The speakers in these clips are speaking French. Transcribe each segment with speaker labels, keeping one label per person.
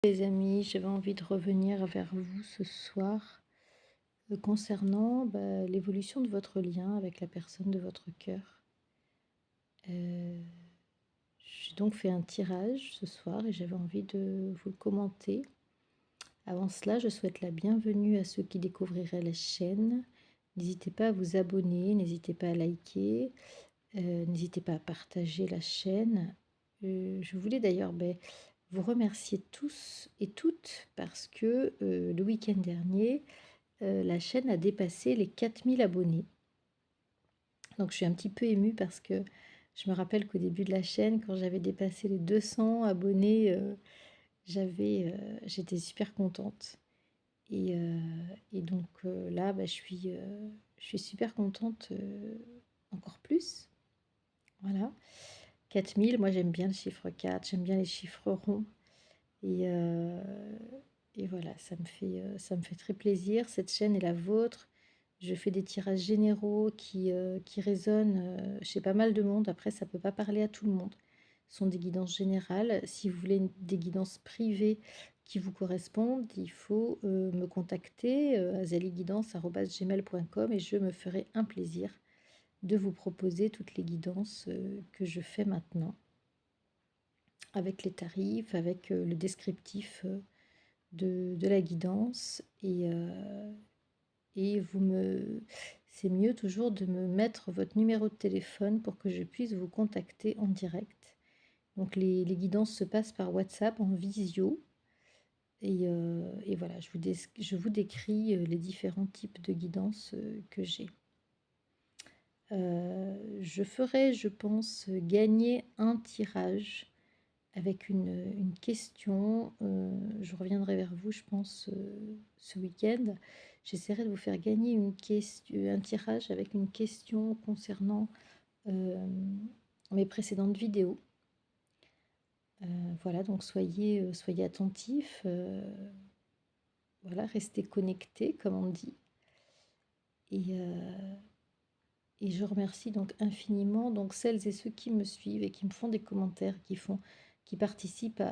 Speaker 1: Les amis, j'avais envie de revenir vers vous ce soir concernant l'évolution de votre lien avec la personne de votre cœur. Euh, j'ai donc fait un tirage ce soir et j'avais envie de vous le commenter. Avant cela, je souhaite la bienvenue à ceux qui découvriraient la chaîne. N'hésitez pas à vous abonner, n'hésitez pas à liker, n'hésitez pas à partager la chaîne. Je voulais d'ailleurs vous remercier tous et toutes parce que le week-end dernier, la chaîne a dépassé les 4000 abonnés. Donc je suis un petit peu émue parce que je me rappelle qu'au début de la chaîne, quand j'avais dépassé les 200 abonnés, j'étais super contente. Et donc là, je suis super contente encore plus. Voilà. 4000, moi j'aime bien le chiffre 4, j'aime bien les chiffres ronds. Et, euh, et voilà, ça me fait très plaisir. Cette chaîne est la vôtre. Je fais des tirages généraux qui résonnent chez pas mal de monde. Après, ça ne peut pas parler à tout le monde. Ce sont des guidances générales. Si vous voulez des guidances privées qui vous correspondent, il faut me contacter à zaliguidance@gmail.com et je me ferai un plaisir de vous proposer toutes les guidances que je fais maintenant, avec les tarifs, avec le descriptif de la guidance. Et c'est mieux toujours de me mettre votre numéro de téléphone pour que je puisse vous contacter en direct. Donc les guidances se passent par WhatsApp en visio. Et voilà, je vous décris les différents types de guidances que j'ai. Je ferai, je pense, gagner un tirage avec une question. Je reviendrai vers vous, je pense, ce week-end. J'essaierai de vous faire gagner un tirage avec une question concernant mes précédentes vidéos. Voilà, donc soyez attentifs. Voilà, restez connectés, comme on dit. Et je remercie donc infiniment donc celles et ceux qui me suivent et qui me font des commentaires, qui participent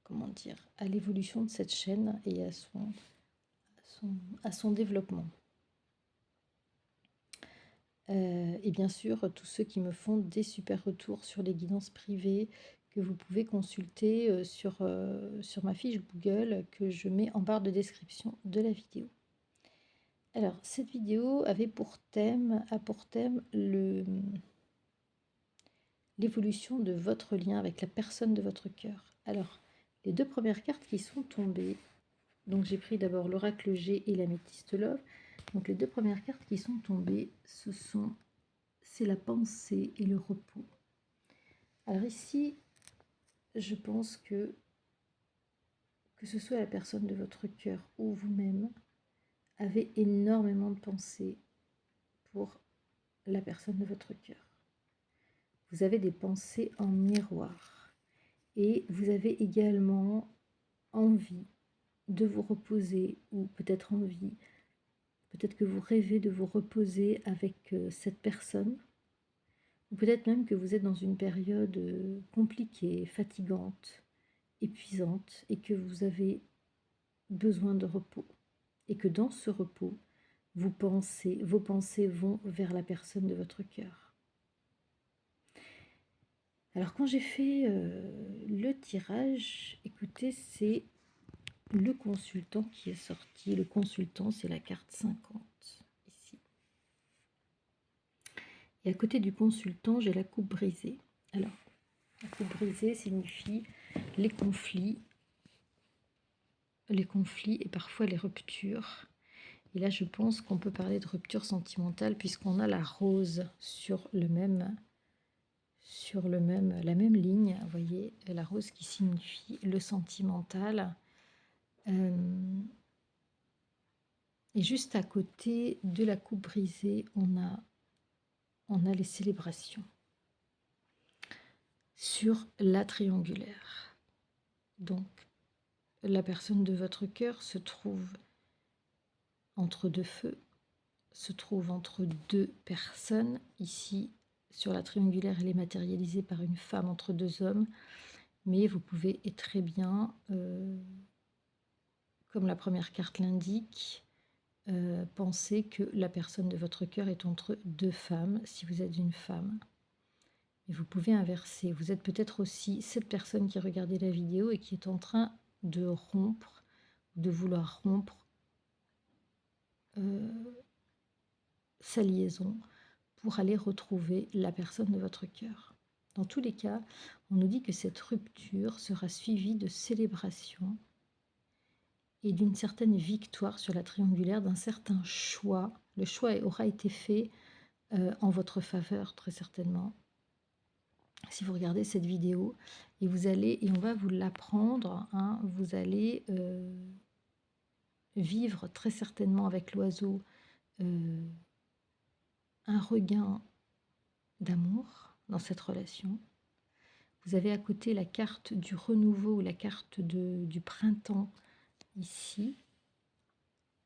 Speaker 1: comment dire, à l'évolution de cette chaîne et à son développement. Et bien sûr, tous ceux qui me font des super retours sur les guidances privées que vous pouvez consulter sur ma fiche Google que je mets en barre de description de la vidéo. Alors, cette vidéo a pour thème l'évolution de votre lien avec la personne de votre cœur. Alors, les deux premières cartes qui sont tombées, donc j'ai pris d'abord l'oracle G et l'améthyste Love. Donc les deux premières cartes qui sont tombées, c'est la pensée et le repos. Alors ici, je pense que ce soit la personne de votre cœur ou vous-même, avez énormément de pensées pour la personne de votre cœur. Vous avez des pensées en miroir et vous avez également envie de vous reposer, ou peut-être que vous rêvez de vous reposer avec cette personne, ou peut-être même que vous êtes dans une période compliquée, fatigante, épuisante, et que vous avez besoin de repos, et que dans ce repos, vos pensées vont vers la personne de votre cœur. Alors quand j'ai fait le tirage, écoutez, c'est le consultant qui est sorti. Le consultant, c'est la carte 50, ici. Et à côté du consultant, j'ai la coupe brisée. Alors, la coupe brisée signifie les conflits et parfois les ruptures. Et là, je pense qu'on peut parler de rupture sentimentale puisqu'on a la rose sur la même ligne. Vous voyez, la rose qui signifie le sentimental. Et juste à côté de la coupe brisée, on a les célébrations sur la triangulaire. Donc, la personne de votre cœur se trouve entre deux feux, se trouve entre deux personnes. Ici, sur la triangulaire, elle est matérialisée par une femme entre deux hommes. mais vous pouvez très bien, comme la première carte l'indique, penser que la personne de votre cœur est entre deux femmes, si vous êtes une femme. Et vous pouvez inverser. Vous êtes peut-être aussi cette personne qui regardait la vidéo et qui est en train de rompre, de vouloir rompre sa liaison pour aller retrouver la personne de votre cœur. Dans tous les cas, on nous dit que cette rupture sera suivie de célébration et d'une certaine victoire sur la triangulaire, d'un certain choix. Le choix aura été fait en votre faveur, très certainement. Si vous regardez cette vidéo, et vous allez, et on va vous l'apprendre, hein, vous allez vivre très certainement avec l'oiseau un regain d'amour dans cette relation. Vous avez à côté la carte du renouveau, la carte du printemps ici.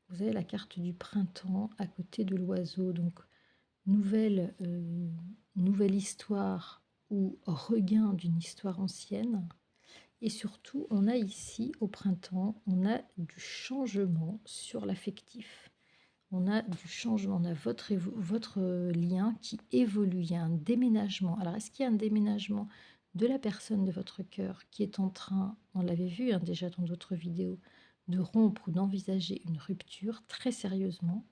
Speaker 1: Vous avez la carte du printemps à côté de l'oiseau. Donc, nouvelle histoire ou regain d'une histoire ancienne. Et surtout, on a ici, au printemps, on a du changement sur l'affectif. On a du changement, on a votre lien qui évolue, il y a un déménagement. Alors, est-ce qu'il y a un déménagement de la personne de votre cœur qui est en train, on l'avait vu hein, déjà dans d'autres vidéos, de rompre ou d'envisager une rupture très sérieusement?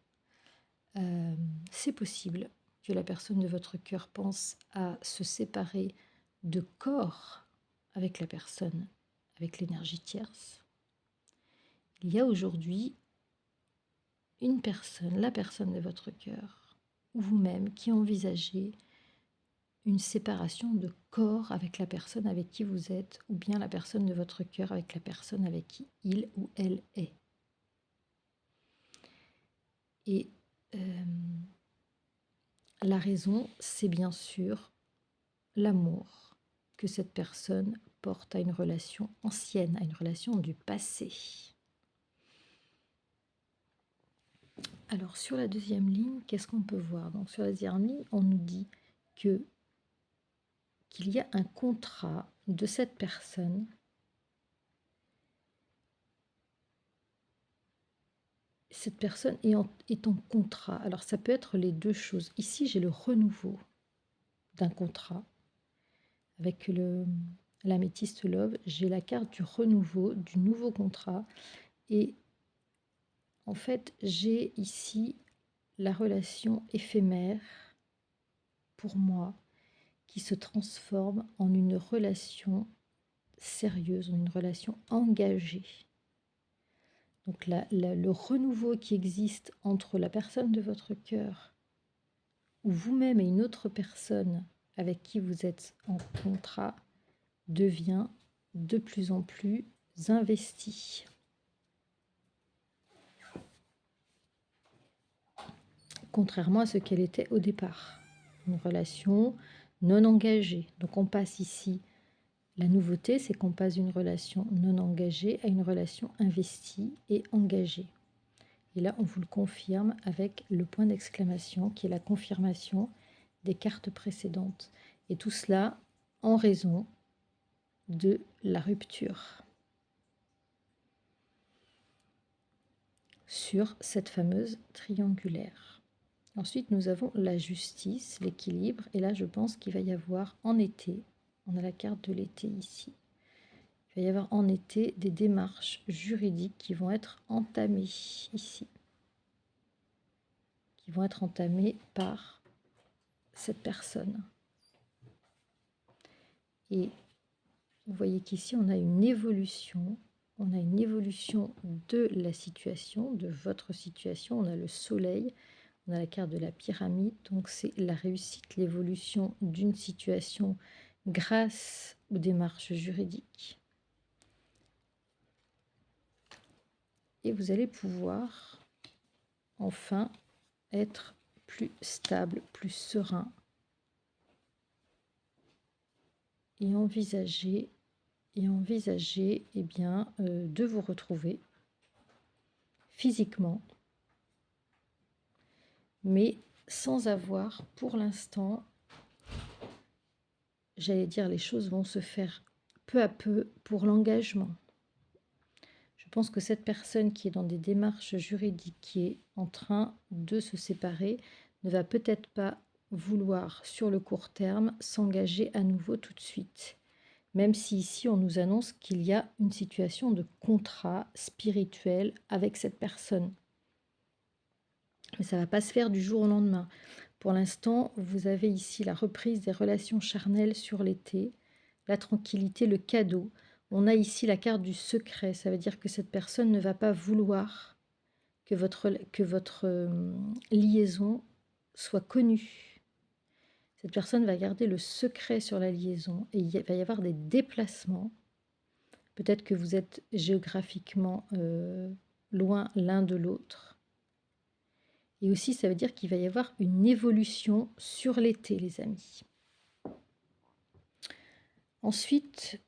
Speaker 1: C'est possible que la personne de votre cœur pense à se séparer de corps avec la personne, avec l'énergie tierce. Il y a aujourd'hui une personne, la personne de votre cœur, ou vous-même, qui envisagez une séparation de corps avec la personne avec qui vous êtes, ou bien la personne de votre cœur avec la personne avec qui il ou elle est. Et la raison, c'est bien sûr l'amour que cette personne porte à une relation ancienne, à une relation du passé. Alors sur la deuxième ligne, qu'est-ce qu'on peut voir? Donc sur la deuxième ligne, on nous dit qu'il y a un contrat de cette personne. Cette personne est en contrat. Alors ça peut être les deux choses. Ici, j'ai le renouveau d'un contrat. Avec l'améthyste love, j'ai la carte du renouveau, du nouveau contrat. Et en fait, j'ai ici la relation éphémère, pour moi, qui se transforme en une relation sérieuse, en une relation engagée. Donc le renouveau qui existe entre la personne de votre cœur ou vous-même et une autre personne avec qui vous êtes en contrat devient de plus en plus investi. Contrairement à ce qu'elle était au départ. Une relation non engagée. Donc on passe ici, la nouveauté, c'est qu'on passe d'une relation non engagée à une relation investie et engagée. Et là, on vous le confirme avec le point d'exclamation qui est la confirmation des cartes précédentes. Et tout cela en raison de la rupture sur cette fameuse triangulaire. Ensuite, nous avons la justice, l'équilibre. Et là, je pense qu'il va y avoir en été, on a la carte de l'été ici, il va y avoir en été des démarches juridiques qui vont être entamées ici, qui vont être entamées par cette personne. Et vous voyez qu'ici, on a une évolution. On a une évolution de la situation, de votre situation. On a le soleil, on a la carte de la pyramide. Donc, c'est la réussite, l'évolution d'une situation grâce aux démarches juridiques. Et vous allez pouvoir enfin être plus stable, plus serein et envisager eh bien, de vous retrouver physiquement, mais sans avoir pour l'instant, j'allais dire, les choses vont se faire peu à peu pour l'engagement. Je pense que cette personne qui est dans des démarches juridiques, qui est en train de se séparer, ne va peut-être pas vouloir sur le court terme s'engager à nouveau tout de suite. Même si ici on nous annonce qu'il y a une situation de contrat spirituel avec cette personne. Mais ça ne va pas se faire du jour au lendemain. Pour l'instant, vous avez ici la reprise des relations charnelles sur l'été, la tranquillité, le cadeau. On a ici la carte du secret. Ça veut dire que cette personne ne va pas vouloir que votre liaison soit connue. Cette personne va garder le secret sur la liaison et il va y avoir des déplacements. Peut-être que vous êtes géographiquement loin l'un de l'autre. Et aussi, ça veut dire qu'il va y avoir une évolution sur l'été, les amis. Ensuite,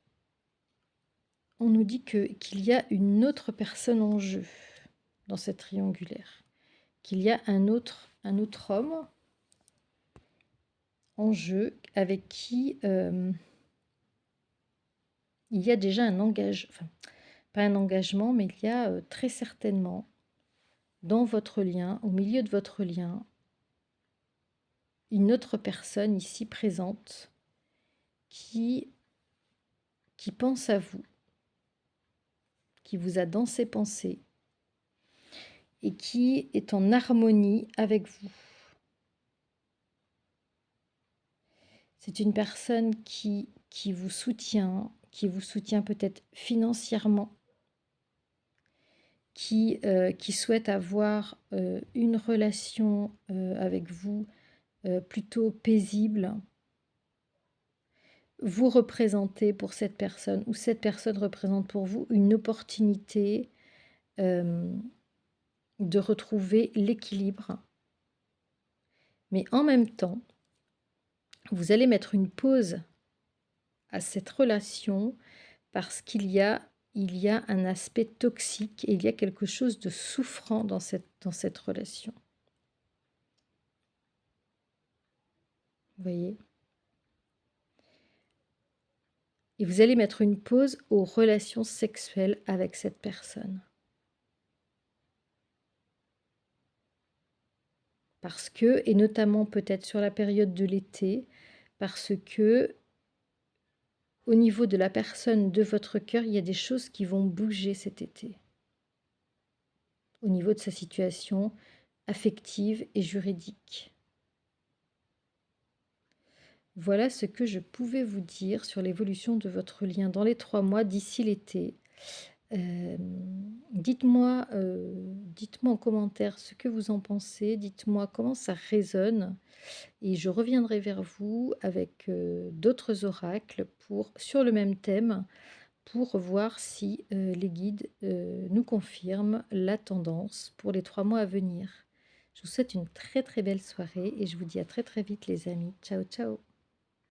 Speaker 1: on nous dit qu'il y a une autre personne en jeu dans cette triangulaire. Qu'il y a un autre homme en jeu avec qui il y a déjà un engagement, enfin, pas un engagement, mais il y a très certainement dans votre lien, au milieu de votre lien, une autre personne ici présente qui pense à vous, qui vous a dans ses pensées et qui est en harmonie avec vous. C'est une personne qui vous soutient peut-être financièrement, qui souhaite avoir une relation avec vous plutôt paisible. Vous représentez pour cette personne ou cette personne représente pour vous une opportunité de retrouver l'équilibre. Mais en même temps, vous allez mettre une pause à cette relation parce qu'il y a un aspect toxique et il y a quelque chose de souffrant dans cette relation. Vous voyez ? Et vous allez mettre une pause aux relations sexuelles avec cette personne. Parce que, et notamment peut-être sur la période de l'été, parce que au niveau de la personne de votre cœur, il y a des choses qui vont bouger cet été. Au niveau de sa situation affective et juridique. Voilà ce que je pouvais vous dire sur l'évolution de votre lien dans les 3 mois d'ici l'été. Dites-moi en commentaire ce que vous en pensez, dites-moi comment ça résonne et je reviendrai vers vous avec d'autres oracles sur le même thème pour voir si les guides nous confirment la tendance pour les 3 mois à venir. Je vous souhaite une très très belle soirée et je vous dis à très très vite les amis. Ciao ciao.